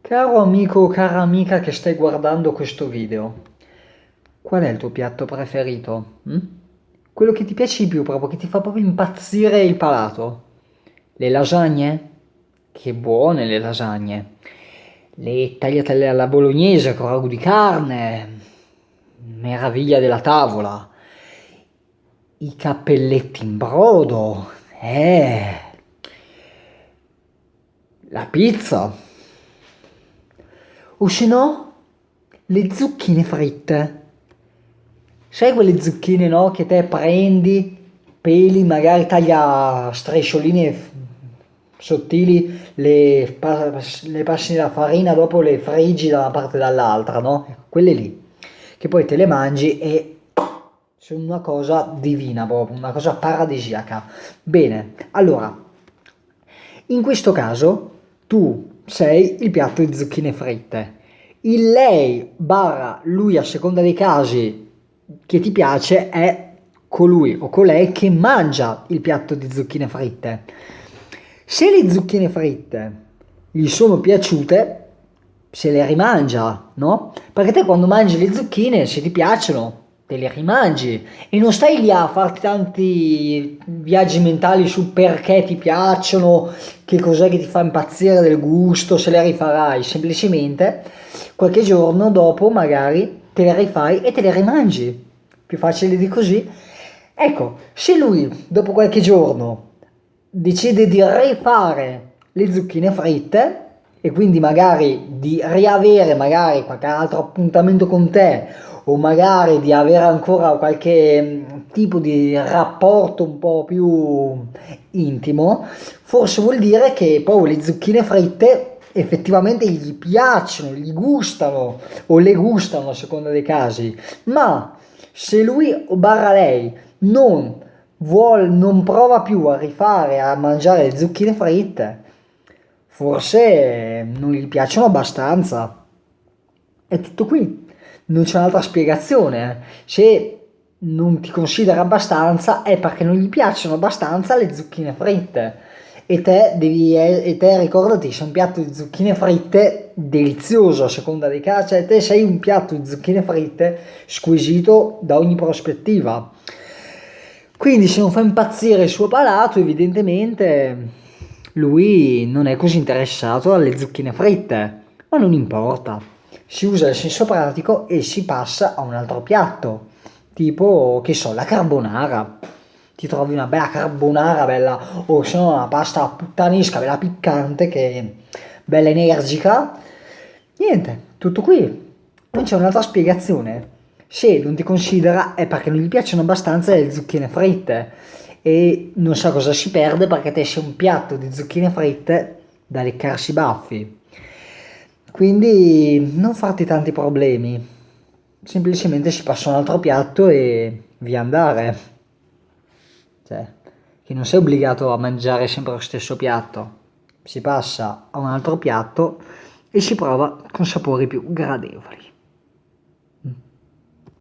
Caro amico o cara amica che stai guardando questo video, qual è il tuo piatto preferito? Quello che ti piace di più, proprio che ti fa proprio impazzire il palato? Le lasagne? Che buone le lasagne! Le tagliatelle alla bolognese con ragù di carne, meraviglia della tavola. I cappelletti in brodo, la pizza. O se no, le zucchine fritte. Sai quelle zucchine, no? Che te prendi, peli, magari taglia a striscioline sottili, le passi nella farina, dopo le friggi da una parte e dall'altra, no? Ecco, quelle lì. Che poi te le mangi e sono una cosa divina proprio, una cosa paradisiaca. Bene, allora, in questo caso tu sei il piatto di zucchine fritte. Il lei barra lui, a seconda dei casi che ti piace, è colui o colei che mangia il piatto di zucchine fritte. Se le zucchine fritte gli sono piaciute, se le rimangia, no? Perché te quando mangi le zucchine, se ti piacciono, te le rimangi e non stai lì a farti tanti viaggi mentali su perché ti piacciono, che cos'è che ti fa impazzire del gusto, se le rifarai, semplicemente qualche giorno dopo magari te le rifai e te le rimangi. Più facile di così. Ecco, se lui dopo qualche giorno decide di rifare le zucchine fritte e quindi magari di riavere magari qualche altro appuntamento con te o magari di avere ancora qualche tipo di rapporto un po' più intimo, forse vuol dire che poi le zucchine fritte effettivamente gli piacciono, gli gustano o le gustano a seconda dei casi, ma se lui o barra lei non prova più a rifare a mangiare le zucchine fritte, forse non gli piacciono abbastanza. È tutto qui, non c'è un'altra spiegazione. Se non ti considera abbastanza è perché non gli piacciono abbastanza le zucchine fritte. E te ricordati, sei un piatto di zucchine fritte delizioso a seconda dei casi, cioè te sei un piatto di zucchine fritte squisito da ogni prospettiva. Quindi se non fa impazzire il suo palato, evidentemente lui non è così interessato alle zucchine fritte, ma non importa. Si usa il senso pratico e si passa a un altro piatto, tipo, che so, la carbonara. Ti trovi una bella carbonara, bella, o se no una pasta puttanesca, bella piccante, che è bella energica. Niente, tutto qui. Non c'è un'altra spiegazione. Se non ti considera è perché non gli piacciono abbastanza le zucchine fritte e non sa cosa si perde perché te sei un piatto di zucchine fritte da leccarsi i baffi. Quindi non farti tanti problemi, semplicemente si passa a un altro piatto e via andare. Cioè, che non sei obbligato a mangiare sempre lo stesso piatto, si passa a un altro piatto e si prova con sapori più gradevoli.